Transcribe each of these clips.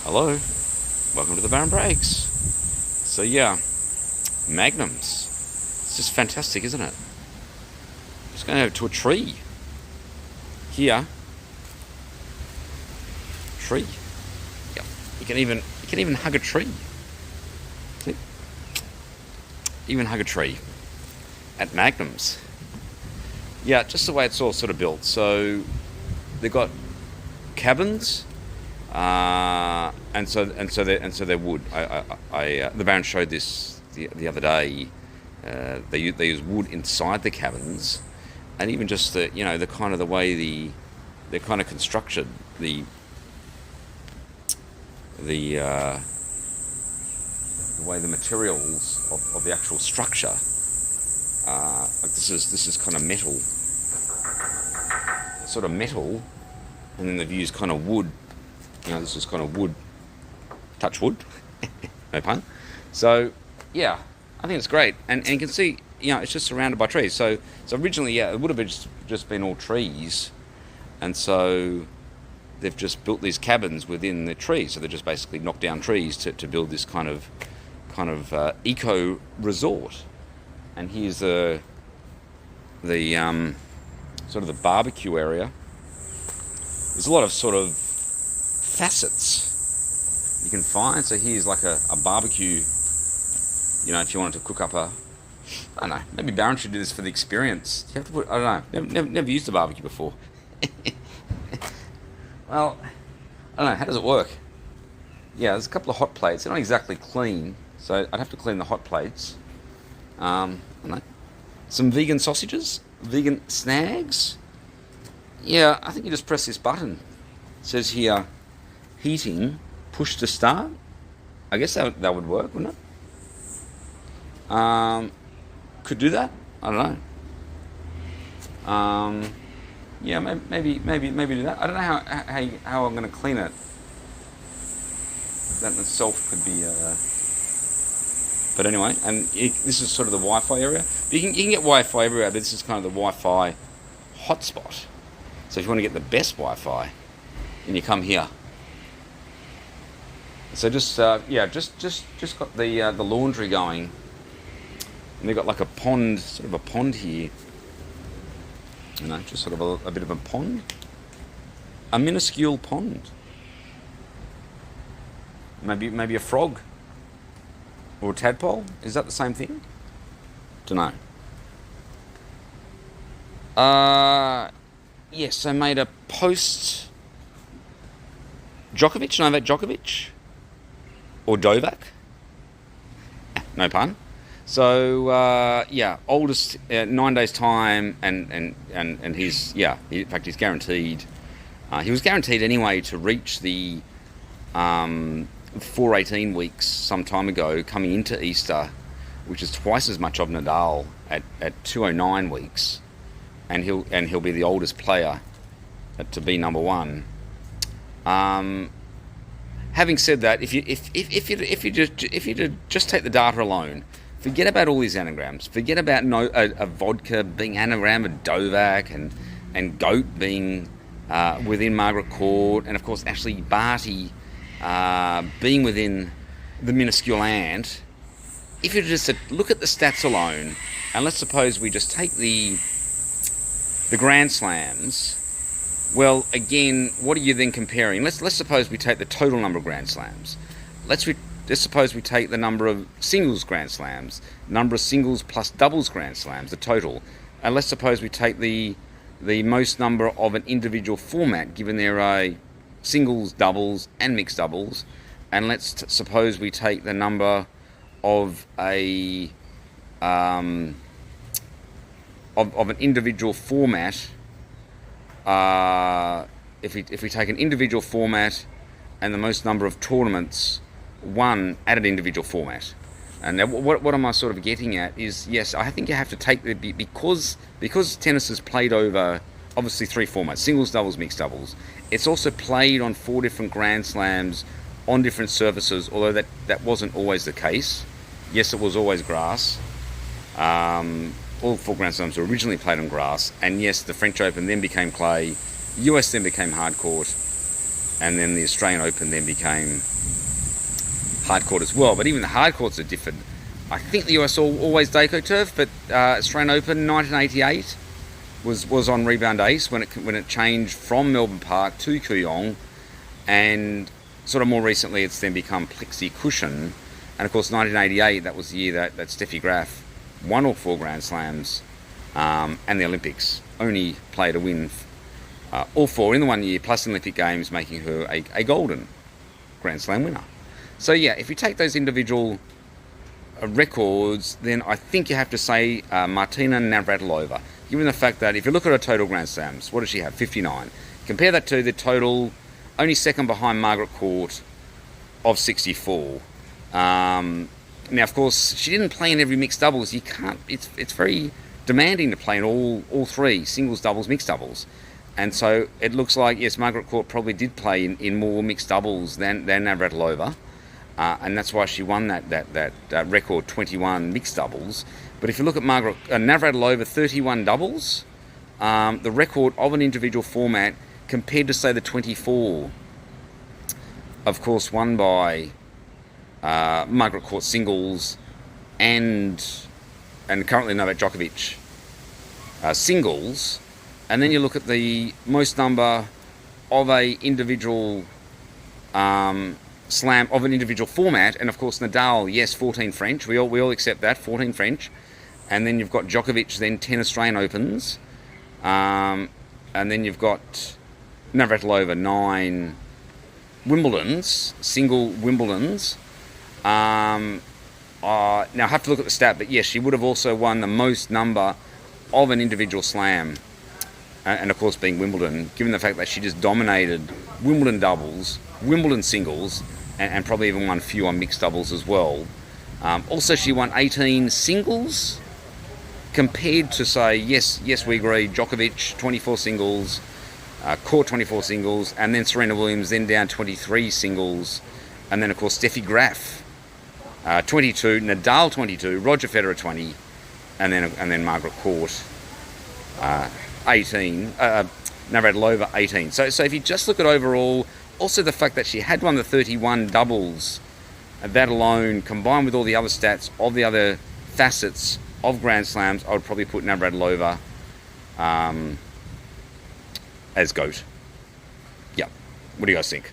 Hello, welcome to the Baron Breaks. So yeah, magnums. It's just fantastic, isn't it? Just going over to a tree. Here, tree. Yep. You can even hug a tree. See? Even hug a tree at Magnums. Yeah, just the way it's all sort of built. So they've got cabins. And so they're wood. The Baron showed this the other day. They use wood inside the cabins, and even just the kind of the way they're kind of constructed, the way the materials of the actual structure. Like this is kind of metal, sort of metal, and then they've used kind of wood. This is kind of wood, touch wood, no pun. So, yeah, I think it's great. And you can see, it's just surrounded by trees. So originally, it would have just been all trees. And so they've just built these cabins within the trees. So they just basically knocked down trees to build this kind of eco resort. And here's the sort of the barbecue area. There's a lot of sort of facets you can find. So here's like a barbecue, if you wanted to cook up I don't know, maybe Baron should do this for the experience. You have to put, I don't know, never used a barbecue before. Well, I don't know, how does it work? Yeah, there's a couple of hot plates. They're not exactly clean, so I'd have to clean the hot plates. I don't know. Some vegan sausages, vegan snags. Yeah, I think you just press this button. It says here, heating, push to start. I guess that would work, wouldn't it? Could do that. I don't know. Yeah, maybe do that. I don't know how I'm going to clean it. That in itself could be. But anyway, and this is sort of the Wi-Fi area. But you can get Wi-Fi everywhere. But this is kind of the Wi-Fi hotspot. So if you want to get the best Wi-Fi, then you come here. So just got the laundry going, and they've got like a pond, sort of a pond here. Just sort of a bit of a pond, a minuscule pond. Maybe a frog or a tadpole. Is that the same thing? Don't know. Yes, I made a post. Novak Djokovic. Or Dovak. No pun. So, oldest 9 days time, and he's, in fact, he's guaranteed. He was guaranteed anyway to reach the 418 weeks some time ago, coming into Easter, which is twice as much of Nadal at 209 weeks, and he'll be the oldest player to be number one. Having said that, if you just take the data alone, forget about all these anagrams. Forget about a vodka being anagram of Dovak and goat being within Margaret Court, and of course Ashley Barty being within the minuscule ant. If you just look at the stats alone, and let's suppose we just take the Grand Slams. Well, again, what are you then comparing? Let's suppose we take the total number of Grand Slams. Let's suppose we take the number of singles Grand Slams, number of singles plus doubles Grand Slams, the total. And let's suppose we take the most number of an individual format, given there are singles, doubles, and mixed doubles. And let's suppose we take the number of of an individual format. If we take an individual format and the most number of tournaments won at an individual format, and what am I sort of getting at is, yes, I think you have to take because tennis is played over obviously three formats: singles, doubles, mixed doubles. It's also played on 4 different Grand Slams on different surfaces, although that wasn't always the case. Yes, it was always grass. All 4 Grand Slams were originally played on grass, and yes, the French Open then became clay, US then became hard court, and then the Australian Open then became hard court as well. But even the hard courts are different. I think the US always Daco turf, but Australian Open 1988 was on Rebound Ace when it changed from Melbourne Park to Kooyong, and sort of more recently it's then become Plexi Cushion. And of course 1988, that was the year that Steffi Graf won all 4 Grand Slams and the Olympics. Only player to win all 4 in the 1 year, plus Olympic Games, making her a golden Grand Slam winner. So yeah, if you take those individual records, then I think you have to say Martina Navratilova, given the fact that if you look at her total Grand Slams, what does she have? 59. Compare that to the total, only second behind Margaret Court, of 64. Now, of course, she didn't play in every mixed doubles. You can't. It's very demanding to play in all 3 singles, doubles, mixed doubles, and so it looks like yes, Margaret Court probably did play in more mixed doubles than Navratilova, and that's why she won that record 21 mixed doubles. But if you look at Navratilova 31 doubles, the record of an individual format compared to say the 24, of course, won by Margaret Court singles and currently Novak Djokovic singles, and then you look at the most number of a individual slam of an individual format, and of course Nadal, yes, 14 French, we all accept that, 14 French, and then you've got Djokovic, then 10 Australian Opens, and then you've got Navratilova 9 Wimbledons, single Wimbledons. Now I have to look at the stat, but yes, she would have also won the most number of an individual slam, and of course being Wimbledon, given the fact that she just dominated Wimbledon doubles, Wimbledon singles, and probably even won a few on mixed doubles as well. Also, she won 18 singles, compared to say, yes, we agree, Djokovic 24 singles, Court 24 singles, and then Serena Williams then down 23 singles, and then of course Steffi Graf 22, Nadal 22, Roger Federer 20, and then Margaret Court 18, Navratilova 18. So if you just look at overall, also the fact that she had won the 31 doubles, that alone, combined with all the other stats of the other facets of Grand Slams, I would probably put Navratilova as GOAT. Yeah. What do you guys think?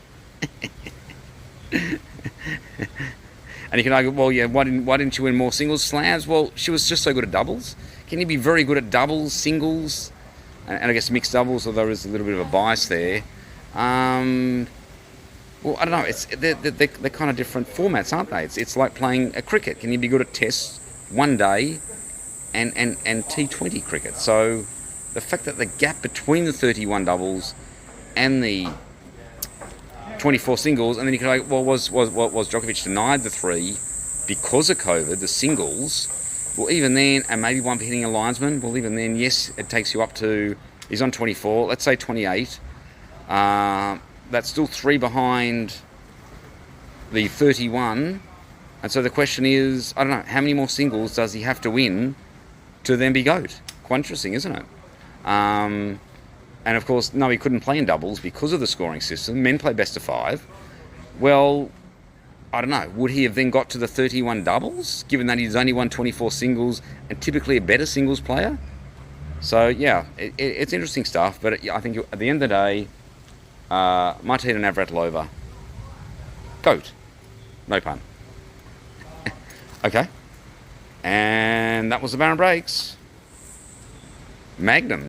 And you can argue, well, yeah, why didn't she win more singles slams? Well, she was just so good at doubles. Can you be very good at doubles, singles, and I guess mixed doubles, although there's a little bit of a bias there? Well, I don't know. They're kind of different formats, aren't they? It's like playing a cricket. Can you be good at Test, one day, and T20 cricket? So the fact that the gap between the 31 doubles and the 24 singles, and then you can go, well, was Djokovic denied the 3 because of COVID, the singles? Well, even then, and maybe one for hitting a linesman, well, even then, yes, it takes you up to, he's on 24, let's say 28. That's still 3 behind the 31. And so the question is, I don't know, how many more singles does he have to win to then be GOAT? Quite interesting, isn't it? And of course, no, he couldn't play in doubles because of the scoring system. Men play best of 5. Well, I don't know. Would he have then got to the 31 doubles, given that he's only won 24 singles and typically a better singles player? So, yeah, it's interesting stuff. But I think at the end of the day, Martina Navratilova, GOAT. No pun. Okay. And that was the Baron Breaks. Magnum.